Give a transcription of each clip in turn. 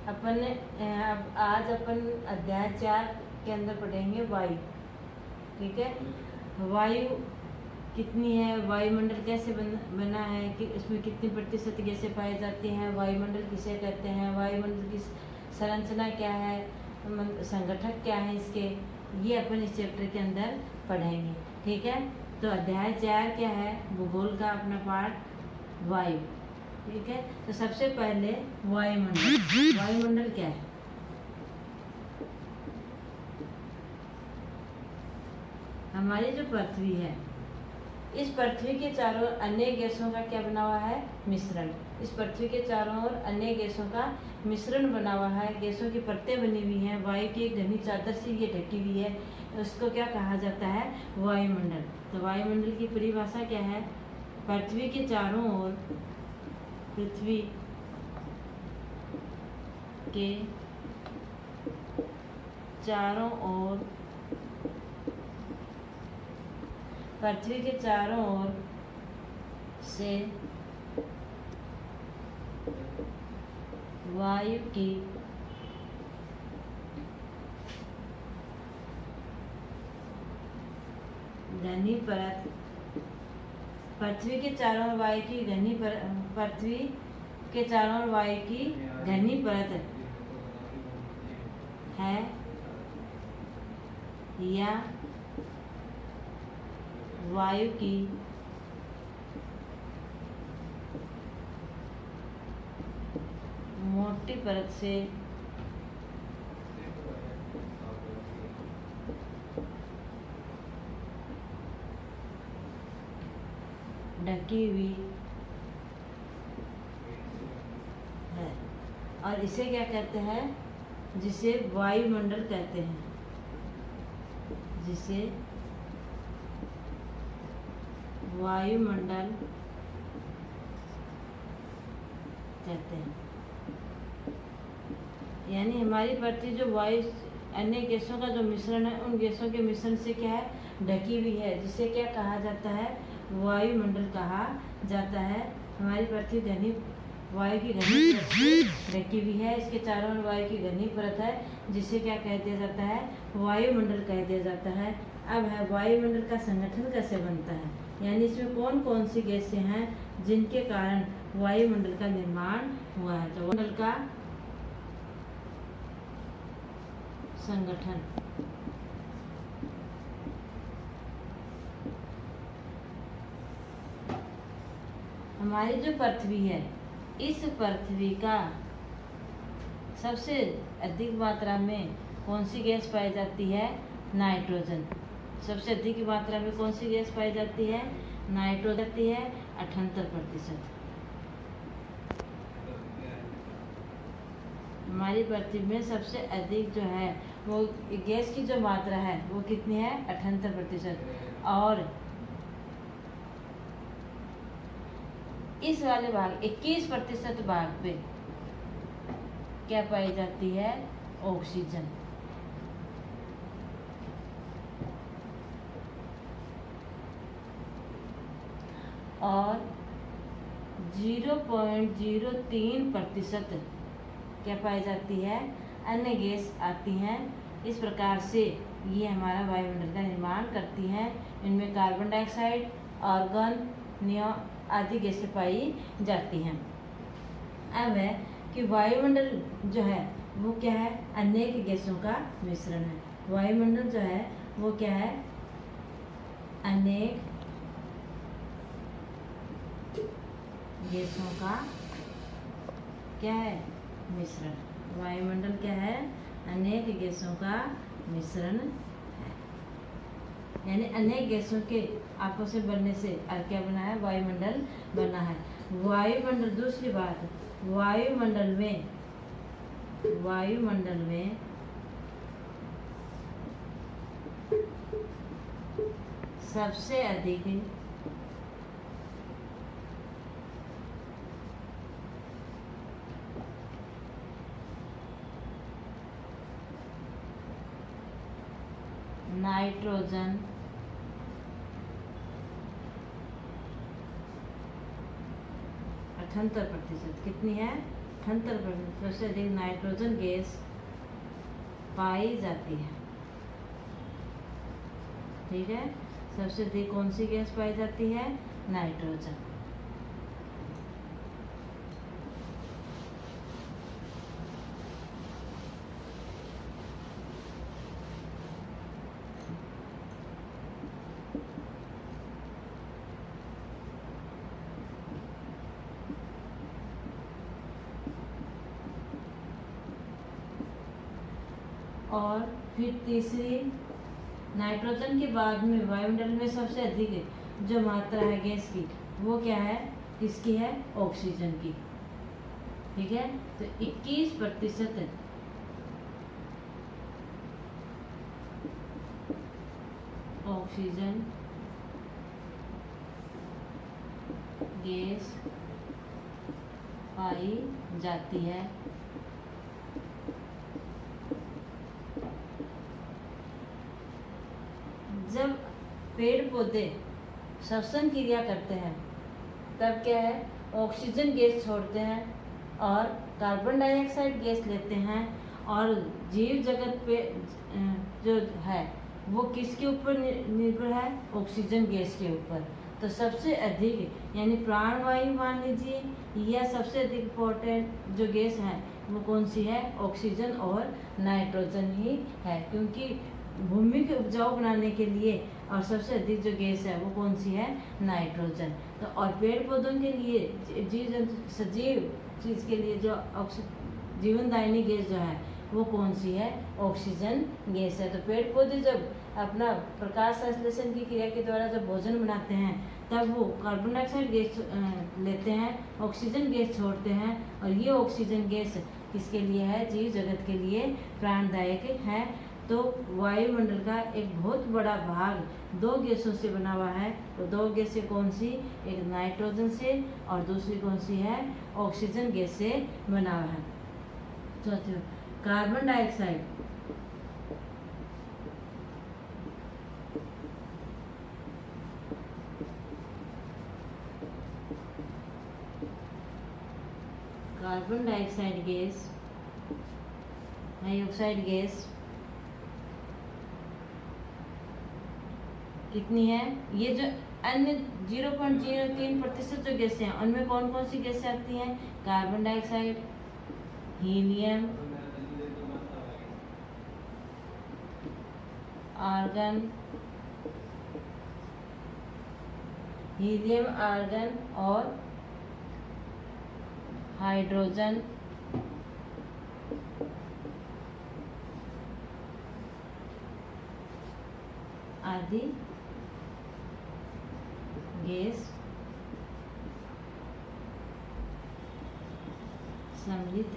अपन अब आज अपन अध्याय 4 के अंदर पढ़ेंगे वायु। ठीक है, वायु कितनी है, वायुमंडल कैसे बना है, कि इसमें कितनी प्रतिशत गैसें पाई जाती हैं, वायुमंडल किसे कहते हैं, वायुमंडल की संरचना क्या है, संगठक क्या है इसके, ये अपन इस चैप्टर के अंदर पढ़ेंगे। ठीक है, तो अध्याय 4 क्या है, भूगोल का अपना पार्ट वायु। ठीक है, तो सबसे पहले वायुमंडल। वायुमंडल क्या है? हमारी जो पृथ्वी है, इस पृथ्वी के चारों ओर अन्य गैसों का क्या बना हुआ है, मिश्रण। इस पृथ्वी के चारों ओर अन्य गैसों का मिश्रण बना हुआ है, गैसों की परतें बनी हुई हैं, वायु की एक घनी चादर से ये ढकी हुई है, उसको क्या कहा जाता है, वायुमंडल। तो वायुमंडल की परिभाषा क्या है, पृथ्वी के चारों ओर, पृथ्वी के चारों ओर, पृथ्वी के चारों ओर से वायु की घनी परत, पृथ्वी के चारों ओर वायु की घनी परत, पृथ्वी के चारों ओर वायु की घनी परत है या वायु की मोटी परत से ढकी हुई है, और इसे क्या कहते हैं, जिसे वायुमंडल कहते हैं, जिसे वायुमंडल कहते हैं। यानी हमारी पृथ्वी जो वायु अन्य गैसों का जो मिश्रण है, उन गैसों के मिश्रण से क्या है, ढकी हुई है, जिसे क्या कहा जाता है, वायुमंडल कहा जाता है। हमारी पृथ्वी घनी वायु की घनी परत से ढकी हुई है, इसके चारों ओर वायु की घनी परत है, जिसे क्या कह दिया जाता है, वायुमंडल कह दिया जाता है। अब है वायुमंडल का संगठन कैसे बनता है, यानी इसमें कौन कौन सी गैसें हैं जिनके कारण वायुमंडल का निर्माण हुआ है। तो वायुमंडल का संगठन, हमारी जो पृथ्वी है, इस पृथ्वी का सबसे अधिक मात्रा में कौन सी गैस पाई जाती है, नाइट्रोजन। सबसे अधिक मात्रा में कौन सी गैस पाई जाती है, नाइट्रोजन है 78%। हमारी पृथ्वी में सबसे अधिक जो है वो गैस की जो मात्रा है वो कितनी है, 78%। और इस वाले भाग 21% भाग पे क्या पाई जाती है, ऑक्सीजन। और 0.03% क्या पाई जाती है, अन्य गैस आती हैं। इस प्रकार से ये हमारा वायुमंडल का निर्माण करती हैं। इनमें कार्बन डाइऑक्साइड, आर्गन, नियॉन आदि गैसें पाई जाती हैं। अब है कि वायुमंडल जो है वो क्या है, अनेक गैसों का मिश्रण है। वायुमंडल जो है वो क्या है, अनेक गैसों का क्या है, मिश्रण। वायुमंडल क्या है, अनेक गैसों का मिश्रण है। यानी अनेक गैसों के आपस में बनने से क्या बना है, वायुमंडल बना है। वायुमंडल, दूसरी बात, वायुमंडल में सबसे अधिक नाइट्रोजन, 78%। कितनी है, 78% सबसे अधिक नाइट्रोजन गैस पाई जाती है। ठीक है, सबसे अधिक कौन सी गैस पाई जाती है? नाइट्रोजन। और फिर तीसरी, नाइट्रोजन के बाद में वायुमंडल में सबसे अधिक जो मात्रा है गैस की, वो क्या है? किसकी है? ऑक्सीजन की। ठीक है, तो 21% ऑक्सीजन गैस पाई जाती है। जब पेड़ पौधे श्वसन क्रिया करते हैं तब क्या है? ऑक्सीजन गैस छोड़ते हैं और कार्बन डाइऑक्साइड गैस लेते हैं। और जीव जगत पे जो है वो किसके ऊपर निर्भर है? ऑक्सीजन गैस के ऊपर। तो सबसे अधिक यानी प्राणवायु मान लीजिए, या सबसे अधिक इम्पोर्टेंट जो गैस है वो कौन सी है? ऑक्सीजन और नाइट्रोजन ही है, क्योंकि भूमि को उपजाऊ बनाने के लिए और सबसे अधिक जो गैस है वो कौन सी है? नाइट्रोजन। तो और पेड़ पौधों के लिए, जीव सजीव चीज के लिए जो जीवनदायिनी गैस जो है वो कौन सी है? ऑक्सीजन गैस है। तो पेड़ पौधे जब अपना प्रकाश संश्लेषण की क्रिया के द्वारा जब भोजन बनाते हैं तब वो कार्बन डाइऑक्साइड गैस लेते हैं, ऑक्सीजन गैस छोड़ते हैं, और ये ऑक्सीजन गैस किसके लिए है? जीव जगत के लिए प्राणदायक है। तो वायुमंडल का एक बहुत बड़ा भाग दो गैसों से बना हुआ है। तो दो गैसें कौन सी? एक नाइट्रोजन से और दूसरी कौन सी है? ऑक्सीजन गैस से बना हुआ है। चौथी, carbon dioxide carbon dioxide gas, dioxide gas कितनी है? ये जो अन्य 0.03% जो गैसें हैं उनमें कौन कौन सी गैसें आती हैं? Carbon dioxide, helium, argon, helium, argon और हाइड्रोजन आदि गैस सम्मिलित।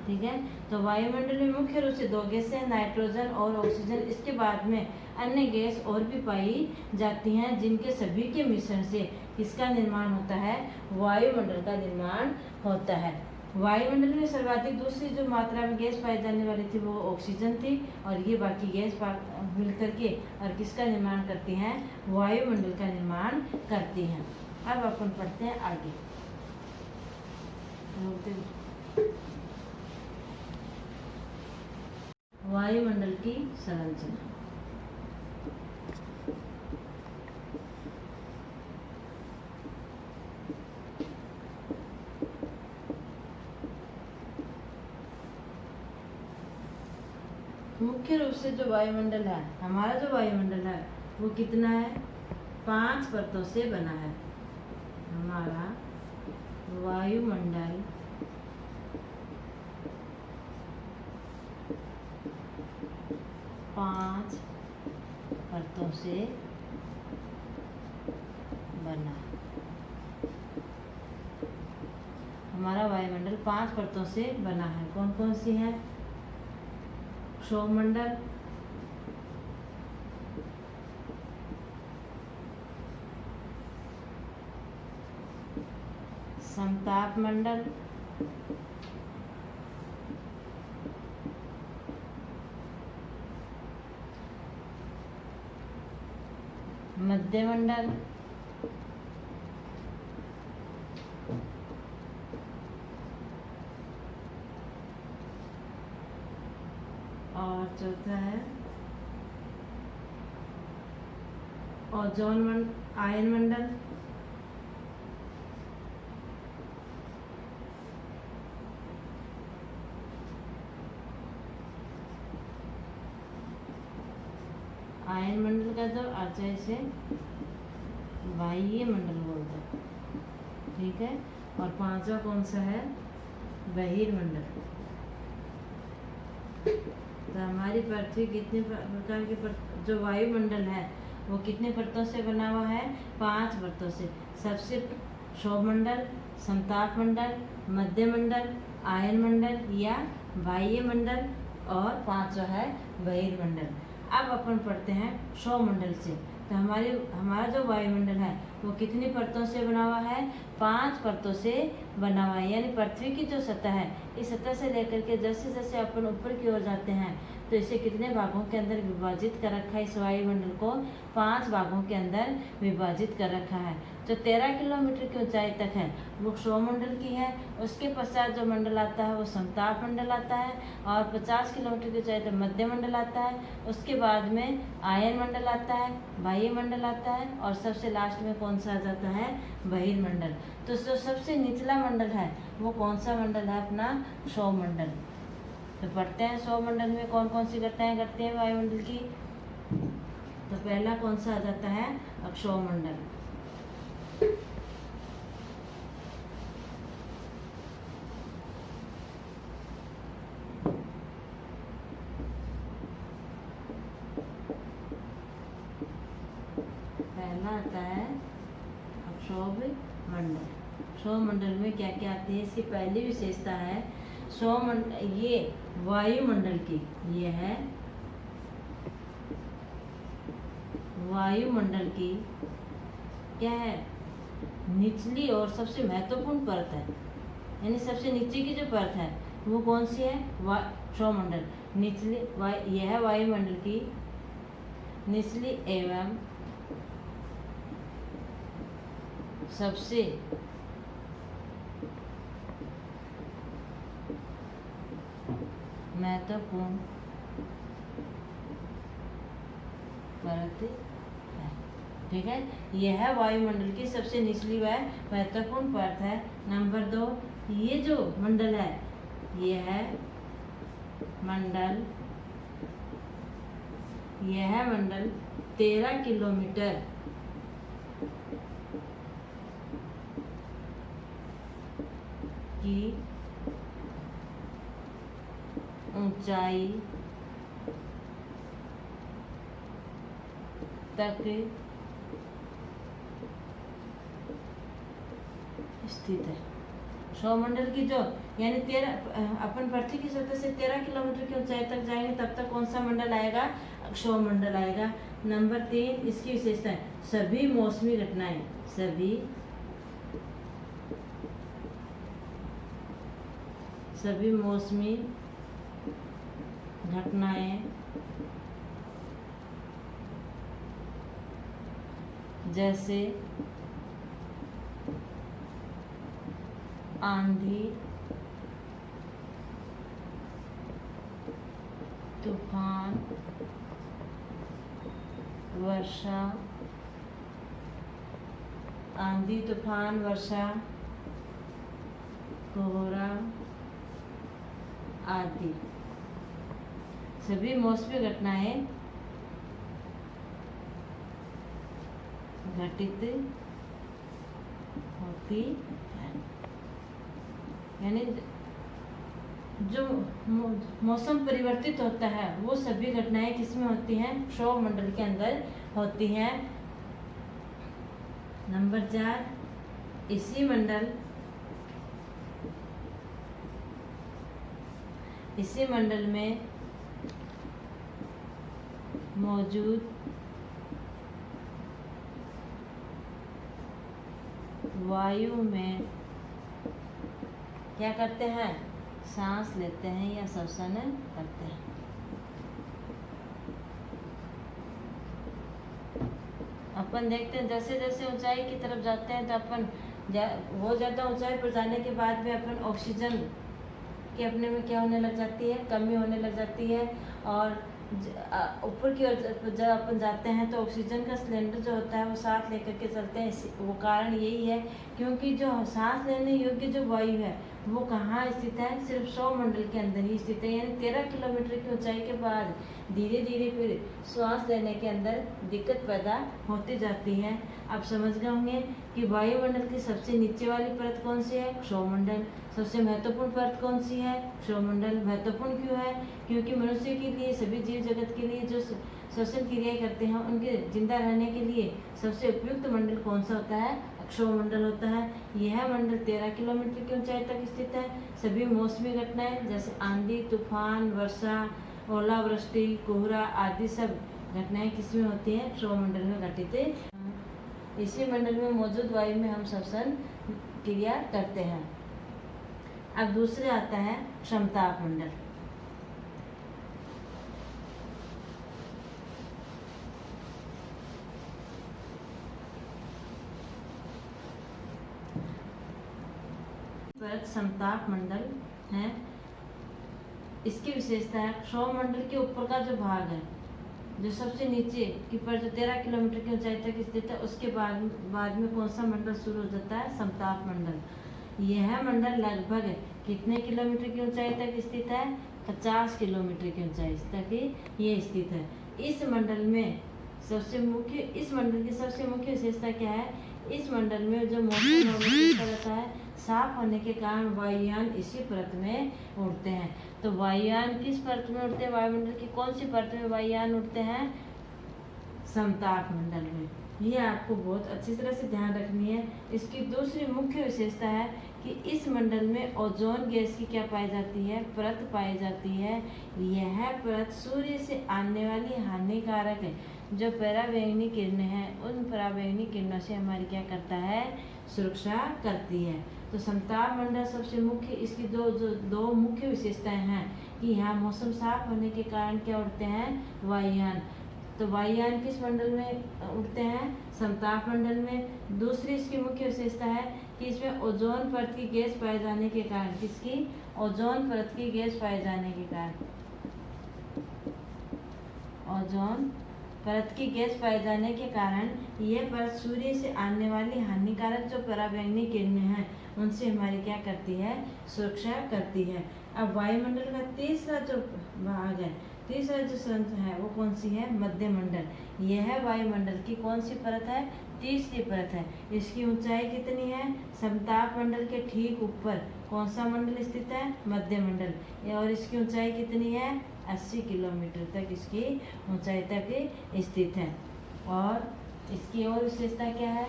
ठीक है, तो वायुमंडल में मुख्य रूप से दो गैसें, नाइट्रोजन और ऑक्सीजन। इसके बाद में अन्य गैस और भी पाई जाती हैं, जिनके सभी के मिश्रण से किसका निर्माण होता है? वायुमंडल का निर्माण होता है। वायुमंडल में सर्वाधिक दूसरी जो मात्रा में गैस पाई जाने वाली थी वो ऑक्सीजन थी, और ये बाकी गैस मिलकर के और किसका निर्माण करती हैं? वायुमंडल का निर्माण करती हैं। अब अपन पढ़ते हैं आगे। वायुमंडल की संरचना। मुख्य रूप से जो वायुमंडल है, हमारा जो वायुमंडल है वो कितना है? 5 परतों से बना है। हमारा वायुमंडल 5 परतों से बना। हमारा वायुमंडल 5 परतों से बना है। कौन कौन सी है? क्षोभमंडल, समताप मंडल, मध्यमंडल, और चौथा है ओजोन आयन मंडल, आयन मंडल का तो अच्छा इसे बाह्य मंडल बोलते हैं, ठीक है। और पांचवा कौन सा है, बहिर्मंडल। तो हमारी पृथ्वी कितने प्रकार के जो वायुमंडल है वो कितने परतों से बना हुआ है, 5 परतों से। सबसे क्षोभमंडल, समताप मंडल, मध्य मंडल, आयन मंडल या बाह्य मंडल, और 5वां है बहिर्मंडल। अब अपन पढ़ते हैं क्षोभमंडल से। तो हमारा जो वायुमंडल है वो कितनी परतों से बना हुआ है, 5 परतों से बना हुआ है। यानी पृथ्वी की जो सतह है, इस सतह से लेकर के जैसे जैसे अपन ऊपर की ओर जाते हैं तो इसे कितने भागों के अंदर विभाजित कर रखा है, इस वायुमंडल को 5 भागों के अंदर विभाजित कर रखा है। जो 13 किलोमीटर की ऊंचाई तक है वो क्षोभमंडल की है। उसके पश्चात जो मंडल आता है वो समताप मंडल आता है, और 50 किलोमीटर की ऊंचाई तक मध्य मंडल आता है। उसके बाद में आयन मंडल आता है, बाह्य मंडल आता है, और सबसे लास्ट में कौन सा आ जाता है, बहिर्मंडल। तो जो सबसे निचला मंडल है वो कौन सा मंडल है, अपना क्षोभमंडल। तो पढ़ते हैं क्षोभमंडल में कौन कौन सी घटनाएं घटती हैं वायुमंडल की। तो पहला कौन सा आ जाता है, क्षोभमंडल। पहला आता है क्षोभमंडल। क्षोभमंडल में क्या क्या आती है, इसकी पहली विशेषता है क्षोभमंडल, ये वायुमंडल की, ये है वायुमंडल की क्या है, निचली और सबसे महत्वपूर्ण परत है। यानी सबसे नीचे की जो परत है वो कौन सी है, क्षोभमंडल। निचली यह है वायुमंडल की निचली एवं सबसे महत्वपूर्ण परत है, ठीक है। यह है वायुमंडल की सबसे निचली व महत्वपूर्ण परत है। नंबर 2, ये जो मंडल है ये है मंडल, यह है मंडल 13 किलोमीटर की ऊंचाई तक स्थित है। क्षोभमंडल की जो यानी 13 अपन पृथ्वी की सतह से 13 किलोमीटर की ऊंचाई तक जाएंगे तब तक कौन सा मंडल आएगा, क्षोभमंडल आएगा। नंबर 3, इसकी विशेषता है सभी मौसमी घटनाएं, सभी मौसमी घटनाएं जैसे आंधी, तूफान, वर्षा, आंधी तूफान वर्षा, कोहरा आदि सभी मौसमी घटनाएं घटित होती है। यानी जो मौसम परिवर्तित होता है वो सभी घटनाएं किसमें होती हैं, क्षोभमंडल के अंदर होती हैं। नंबर 4, इसी मंडल में मौजूद वायु में क्या करते हैं, सांस लेते हैं या श्वसन करते हैं। अपन देखते हैं जैसे जैसे ऊंचाई की तरफ जाते हैं तो अपन वो ज़्यादा ऊंचाई पर जाने के बाद भी अपन ऑक्सीजन कि अपने में क्या होने लग जाती है, कमी होने लग जाती है। और ऊपर की ओर जब अपन जाते हैं तो ऑक्सीजन का सिलेंडर जो होता है वो साथ लेकर के चलते हैं। वो कारण यही है क्योंकि जो सांस लेने योग्य जो वायु है वो कहाँ स्थित है, सिर्फ सौरमंडल के अंदर ही स्थित है। यानी 13 किलोमीटर की ऊंचाई के बाद धीरे धीरे फिर श्वास लेने के अंदर दिक्कत पैदा होती जाती है। आप समझ गए होंगे कि वायुमंडल की सबसे नीचे वाली परत कौन सी है, सौरमंडल। सबसे महत्वपूर्ण परत कौन सी है, सौरमंडल। महत्वपूर्ण क्यों है, क्योंकि मनुष्य के लिए, सभी जीव जगत के लिए जो श्वसन क्रियाएं करते हैं उनके जिंदा रहने के लिए सबसे उपयुक्त मंडल कौन सा होता है, अक्षौमंडल होता है। यह मंडल 13 किलोमीटर की ऊंचाई तक स्थित है। सभी मौसमी घटनाएं जैसे आंधी, तूफान, वर्षा, ओलावृष्टि, कोहरा आदि सब घटनाएं किसमें होती हैं, सौरमंडल में घटित है। इसी मंडल में मौजूद वायु में हम श्वसन क्रिया करते हैं। अब दूसरे आता है समताप मंडल। परत समताप मंडल है। इसकी विशेषता है सौरमंडल के ऊपर का जो भाग है, जो सबसे नीचे की पर जो 13 किलोमीटर की ऊंचाई तक स्थित है, उसके बाद में कौन सा मंडल शुरू हो जाता है, समताप मंडल। यह मंडल लगभग कितने किलोमीटर की ऊंचाई तक स्थित है, 50 किलोमीटर की ऊंचाई तक ये स्थित है। इस मंडल की सबसे मुख्य विशेषता क्या है, इस मंडल में जो मौसम रहता है साफ होने के कारण वायुयान इसी परत में उड़ते हैं। तो वायुयान किस परत में उड़ते हैं, वायुमंडल की कौन सी परत में वायुयान उड़ते हैं, समताप मंडल में। ये आपको बहुत अच्छी तरह से ध्यान रखनी है। इसकी दूसरी मुख्य विशेषता है कि इस मंडल में ओजोन गैस की क्या पाई जाती है, परत पाई जाती है। यह परत सूर्य से आने वाली हानिकारक है जो पराबैंगनी किरणें हैं, उन पराबैंगनी किरणों से हमारी क्या करता है, सुरक्षा करती है। तो समताप मंडल सबसे मुख्य, इसकी दो मुख्य विशेषताएं हैं कि यहाँ मौसम साफ होने के कारण क्या उड़ते हैं, वायुयान। तो वायुयान किस मंडल में उड़ते हैं, समताप मंडल में। दूसरी इसकी मुख्य विशेषता है कि इसमें ओजोन परत की गैस पाए जाने के कारण, किसकी, ओजोन परत की गैस पाए जाने के कारण, ओजोन परत की गैस पाए जाने के कारण यह परत सूर्य से आने वाली हानिकारक जो पराबैंगनी किरणें हैं उनसे हमारी क्या करती है, सुरक्षा करती है। अब वायुमंडल का तीसरा जो भाग है, तीसरा जो संरचना है वो कौन सी है, मध्य मंडल। यह वायुमंडल की कौन सी परत है, तीसरी परत है। इसकी ऊंचाई कितनी है, समताप मंडल के ठीक ऊपर कौन सा मंडल स्थित है, मध्य मंडल। और इसकी ऊंचाई कितनी है, 80 किलोमीटर तक इसकी ऊंचाई तक स्थित है। और इसकी और विशेषता क्या है,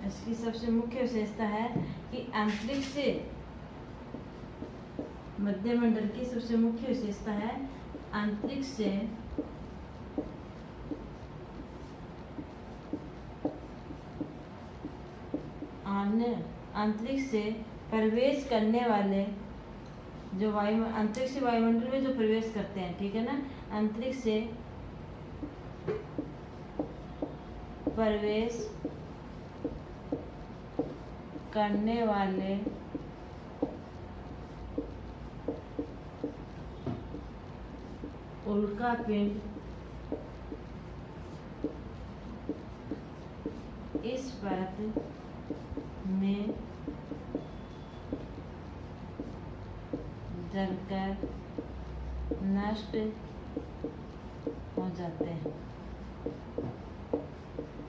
इसकी सबसे मुख्य विशेषता है कि अंतरिक्ष से, मध्य मंडल की सबसे मुख्य विशेषता है अंतरिक्ष से अंतरिक्ष से प्रवेश करने वाले जो अंतरिक्ष वायुमंडल में जो प्रवेश करते हैं, ठीक है ना, अंतरिक्ष से प्रवेश करने वाले उल्कापिंड इस परत में जलकर नष्ट हो जाते हैं,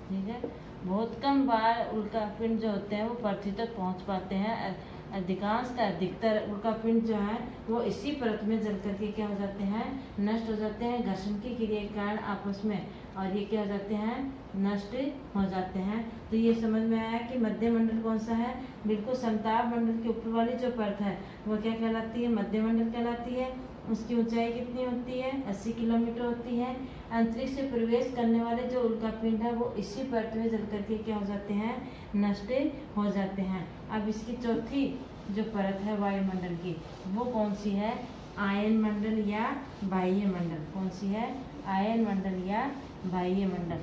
ठीक है। बहुत कम बार उल्कापिंड जो होते हैं वो पृथ्वी तक पहुंच पाते हैं। अधिकतर उल्कापिंड जो है वो इसी परत में जल करके क्या हो जाते हैं, नष्ट हो जाते हैं, घर्षण की क्रिया के कारण आपस में, और ये क्या हो जाते हैं, नष्ट हो जाते हैं। तो ये समझ में आया कि मध्य मंडल कौन सा है, बिल्कुल समताप मंडल के ऊपर वाली जो परत है वो क्या कहलाती है, मध्य मंडल कहलाती है। उसकी ऊंचाई कितनी होती है, 80 किलोमीटर होती है। अंतरिक्ष से प्रवेश करने वाले जो उल्कापिंड है वो इसी परत में जल करके क्या हो जाते हैं, नष्ट हो जाते हैं। अब इसकी चौथी जो परत है वायुमंडल की वो कौन सी है, आयन मंडल या बाह्य मंडल। कौन सी है? आयन मंडल या बाह्य मंडल।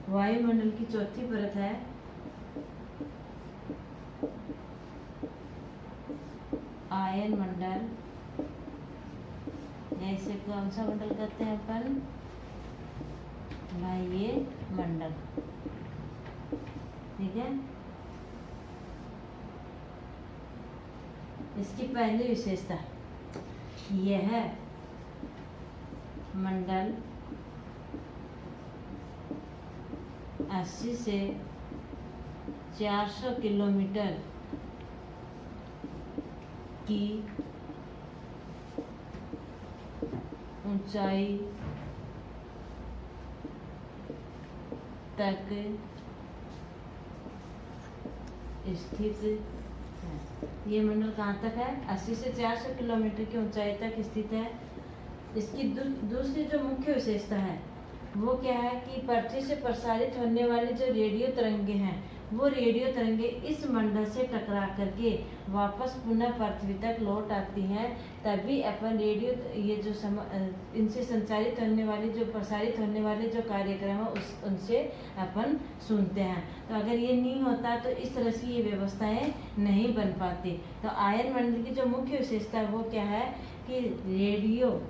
वायुमंडल की चौथी परत है आयन मंडल, या इसे कौन सा मंडल कहते हैं अपन? बाह्य मंडल। ठीक है। इसकी पहली विशेषता, यह मंडल 80 से 400 किलोमीटर की ऊंचाई तक स्थित है। ये मंडल कहाँ तक है? 80 से 400 किलोमीटर की ऊंचाई तक स्थित है। इसकी दूसरी जो मुख्य विशेषता है वो क्या है कि पृथ्वी से प्रसारित होने वाली जो रेडियो तरंगे हैं, वो रेडियो तरंगे इस मंडल से टकरा करके वापस पुनः पृथ्वी तक लौट आती हैं। तभी अपन रेडियो, ये जो इनसे संचारित होने वाली, जो प्रसारित होने वाले जो कार्यक्रम है उनसे अपन सुनते हैं। तो अगर ये नहीं होता तो इस तरह से ये व्यवस्थाएं नहीं बन पाती। तो आयन मंडल की जो मुख्य विशेषता है वो क्या है कि रेडियो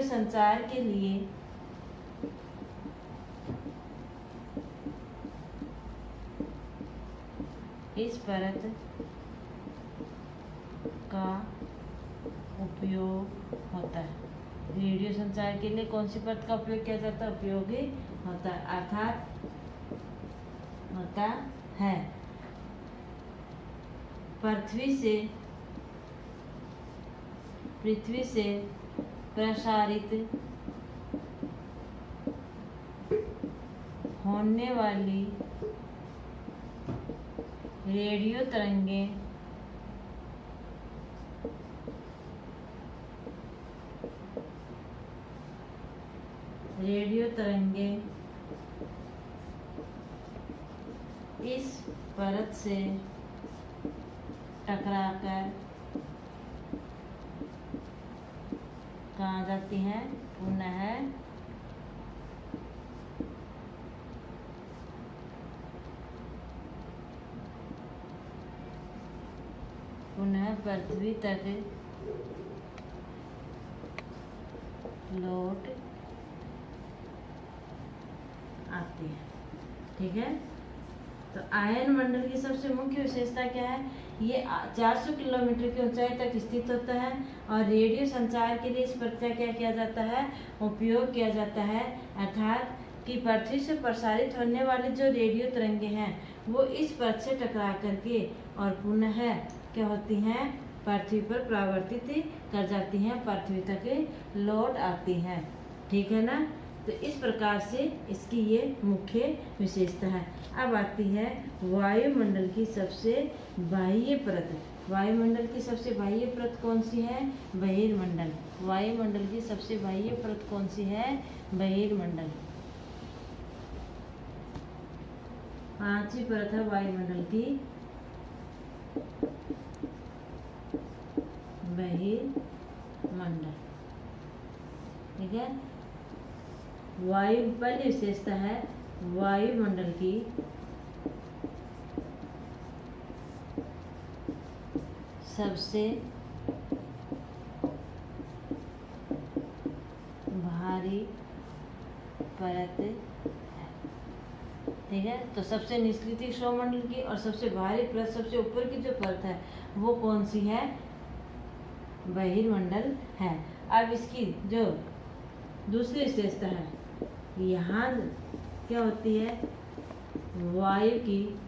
संचार के लिए इस परत का उपयोग होता है। रेडियो संचार के लिए कौन सी परत का उपयोग किया जाता है? उपयोगी होता है, अर्थात होता है। पृथ्वी से प्रसारित होने वाली रेडियो तरंगे इस परत से टकराकर कहाँ जाती हैं? पुनः पृथ्वी तक लौट आती है। ठीक है। तो आयन मंडल की सबसे मुख्य विशेषता क्या है? ये 400 किलोमीटर की ऊंचाई तक स्थित होता है और रेडियो संचार के लिए इस परत का क्या किया जाता है? उपयोग किया जाता है, अर्थात कि पृथ्वी से प्रसारित होने वाले जो रेडियो तरंगे हैं वो इस परत से टकरा करके और पुनः क्या होती हैं? पृथ्वी पर परावर्तित कर जाती हैं, पृथ्वी तक लौट आती हैं। ठीक है ना। तो इस प्रकार से इसकी ये मुख्य विशेषता है। अब आती है वायुमंडल की सबसे बाह्य परत। वायुमंडल की सबसे बाह्य परत कौन सी है? बहिर्मंडल। वायुमंडल की सबसे बाह्य परत कौन सी है? बहिर्मंडल। पांचवी परत है वायुमंडल की बहिर्मंडल। ठीक है। पहली विशेषता है वायुमंडल की सबसे भारी परत है। ठीक है। तो सबसे निचली थी सौरमंडल की, और सबसे भारी परत, सबसे ऊपर की जो परत है वो कौन सी है? बहिर्मंडल है। अब इसकी जो दूसरी विशेषता है, यहाँ क्या होती है? वायु की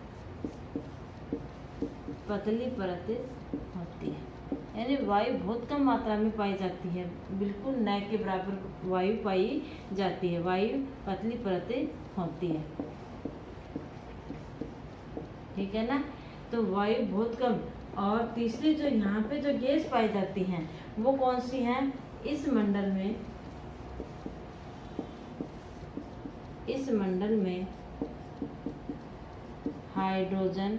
पतली परत होती है, यानी वायु बहुत कम मात्रा में पाई जाती है, बिल्कुल न के बराबर वायु पाई जाती है। वायु पतली परतें होती है। ठीक है ना। तो वायु बहुत कम। और तीसरी जो यहाँ पे जो गैस पाई जाती हैं वो कौन सी हैं? इस मंडल में हाइड्रोजन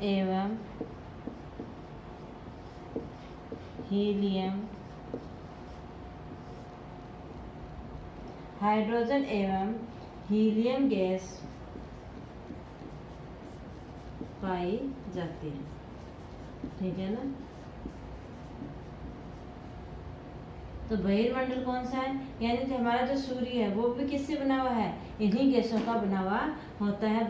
एवं हीलियम, हाइड्रोजन एवं हीलियम गैस पाई जाती है। ठीक है ना। तो बहिर्मंडल कौन सा है, यानी कि हमारा जो सूर्य है वो भी किससे बना हुआ है, इन्हीं गैसों का बना हुआ होता है।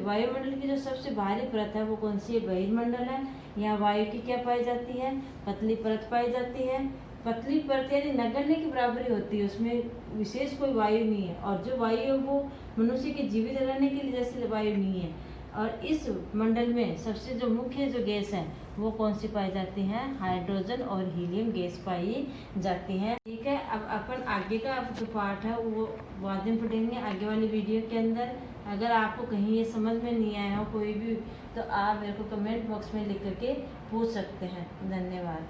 वायुमंडल की जो सबसे बाहरी परत है वो कौन सी है, बहिर्मंडल है। यहाँ वायु की क्या पाई जाती है, पतली परत पाई जाती है। पतली परत यानी नगण्य की बराबरी होती है, उसमें विशेष कोई वायु नहीं है, और जो वायु है वो मनुष्य के जीवित रहने के लिए जैसे वायु नहीं है। और इस मंडल में सबसे जो मुख्य जो गैस है वो कौन सी पाई जाती हैं, हाइड्रोजन और हीलियम गैस पाई जाती हैं। ठीक है, अब अपन आगे का जो पार्ट है वो बाद में पढ़ेंगे आगे वाली वीडियो के अंदर। अगर आपको कहीं ये समझ में नहीं आया हो कोई भी, तो आप मेरे को कमेंट बॉक्स में लिख करके पूछ सकते हैं। धन्यवाद।